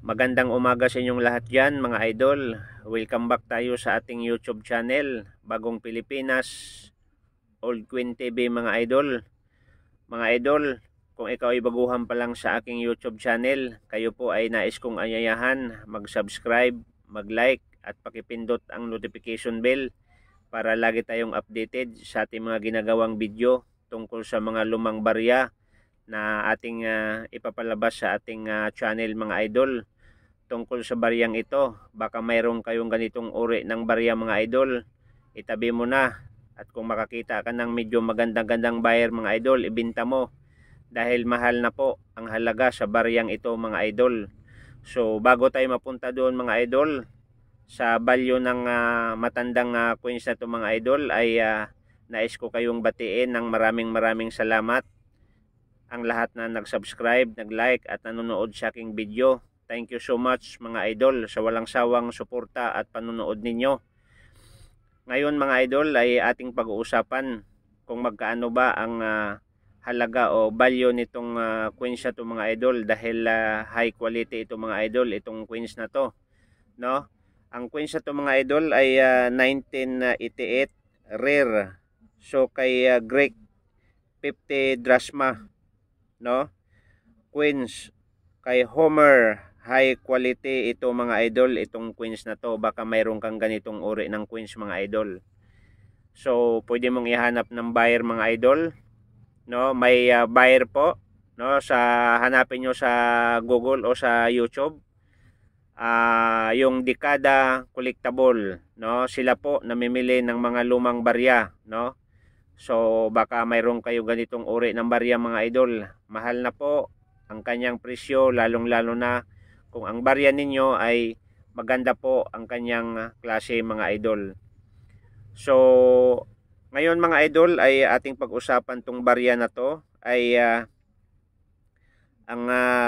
Magandang umaga sa inyong lahat dyan mga idol. Welcome back tayo sa ating YouTube channel, Bagong Pilipinas, Old Queen TV mga idol. Mga idol, kung ikaw ay baguhan pa lang sa aking YouTube channel, kayo po ay nais kong anyayahan mag-subscribe, mag-like at pakipindot ang notification bell para lagi tayong updated sa ating mga ginagawang video tungkol sa mga lumang barya na ating ipapalabas sa ating channel mga idol. Tungkol sa baryang ito, baka mayroon kayong ganitong uri ng barya mga idol, itabi mo na. At kung makakita ka ng medyo magandang-gandang buyer mga idol, ibenta mo dahil mahal na po ang halaga sa baryang ito mga idol. So bago tayo mapunta doon mga idol sa value ng matandang coins na ito mga idol, ay nais ko kayong batiin ng maraming salamat ang lahat na nag-subscribe, nag-like at nanonood sa aking video. Thank you so much mga idol sa walang sawang suporta at panonood ninyo. Ngayon mga idol ay ating pag-uusapan kung magkaano ba ang halaga o value nitong coins na to mga idol, dahil high quality ito mga idol, itong coins na to, no? Ang coins na to mga idol ay 1988 rare. So kay Greek 50 drachma, no? Coins kay Homer, high quality ito mga idol, itong coins na to. Baka mayroon kang ganitong uri ng coins mga idol. So pwede mong ihanap ng buyer mga idol, no? May buyer po, no? Sa hanapin nyo sa Google o sa YouTube, yung Dekada Collectible, no? Sila po namimili ng mga lumang barya, no? So baka mayroon kayo ganitong uri ng barya mga idol. Mahal na po ang kanyang presyo, lalong-lalo na kung ang barya ninyo ay maganda po ang kanyang klase mga idol. So ngayon mga idol ay ating pag-usapan tong barya na to ay ang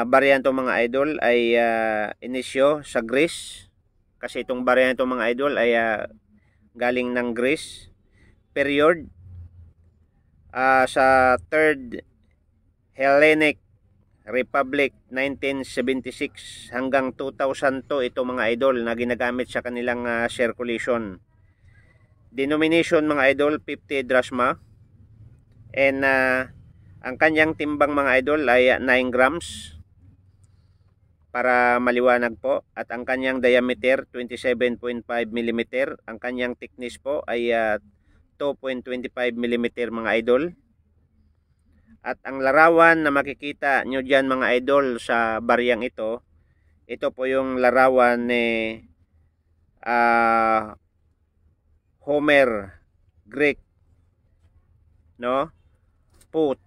barya nito mga idol ay inisyo sa Greece, kasi itong barya nito mga idol ay galing ng Greece. Period sa Third Hellenic Republic 1976 hanggang 2002 ito mga idol na ginagamit sa kanilang circulation. Denomination mga idol 50 drachma, and ang kanyang timbang mga idol ay 9 grams para maliwanag po, at ang kanyang diameter 27.5 mm, ang kanyang thickness po ay 2.25 mm mga idol. At ang larawan na makikita nyo dyan mga idol sa baryang ito, ito po yung larawan ni Homer, Greek, no? Put.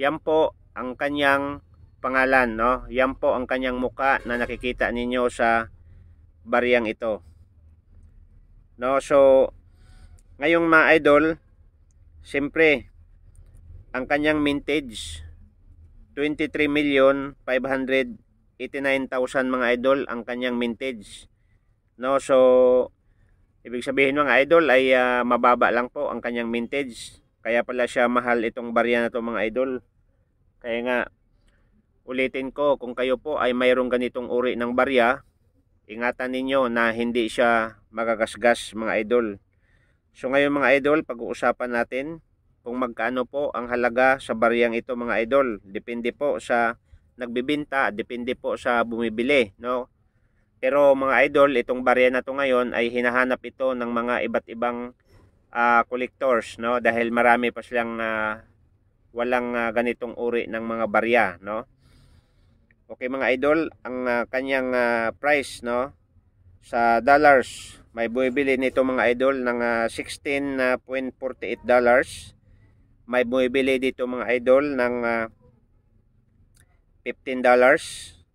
Yan po ang kanyang pangalan, no? Yan po ang kanyang muka na nakikita ninyo sa baryang ito, no? So ngayong mga idol, siyempre ang kanyang mintage 23,589,000 mga idol ang kanyang mintage, no? So ibig sabihin mga idol ay mababa lang po ang kanyang mintage, kaya pala siya mahal itong barya na to mga idol. Kaya nga ulitin ko, kung kayo po ay mayroong ganitong uri ng barya, ingatan ninyo na hindi siya magagasgas mga idol. So ngayon mga idol, pag-uusapan natin kung magkano po ang halaga sa baryang ito mga idol. Depende po sa nagbibenta, depende po sa bumibili, no? Pero mga idol, itong barya na to ngayon ay hinahanap ito ng mga iba't ibang collectors, no? Dahil marami pa silang walang ganitong uri ng mga barya, no? Okay mga idol, ang kanyang price, no, sa dollars, may bumibili nito mga idol ng $16.48. May bumibili dito mga idol ng $15,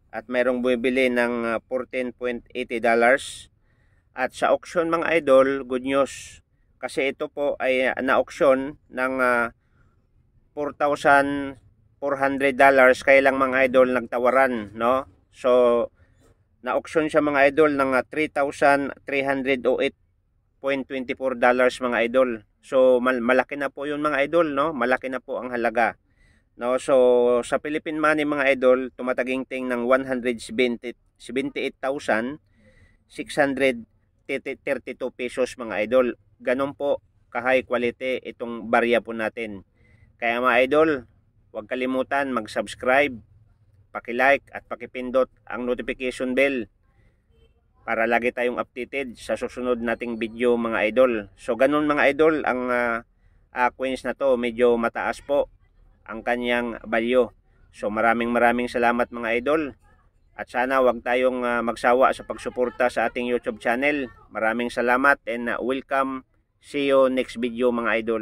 at mayroong bumibili ng $14.80. At sa auction mga idol, good news, kasi ito po ay na-auction ng $4,400, kaya lang mga idol nagtawaran, no? So na-auction siya mga idol ng $3,308.24 mga idol. So malaki na po yun mga idol, no? Malaki na po ang halaga. No, so sa Philippine money mga idol, tumataginting ng 178,632 pesos mga idol. Ganon po ka high quality itong barya po natin. Kaya mga idol, huwag kalimutan mag-subscribe, paki-like at pakipindot ang notification bell para lagi tayong updated sa susunod nating video mga idol. So ganun mga idol, ang coins na to medyo mataas po ang kanyang value. So maraming salamat mga idol. At sana wag tayong magsawa sa pagsuporta sa ating YouTube channel. Maraming salamat and welcome. See you next video mga idol.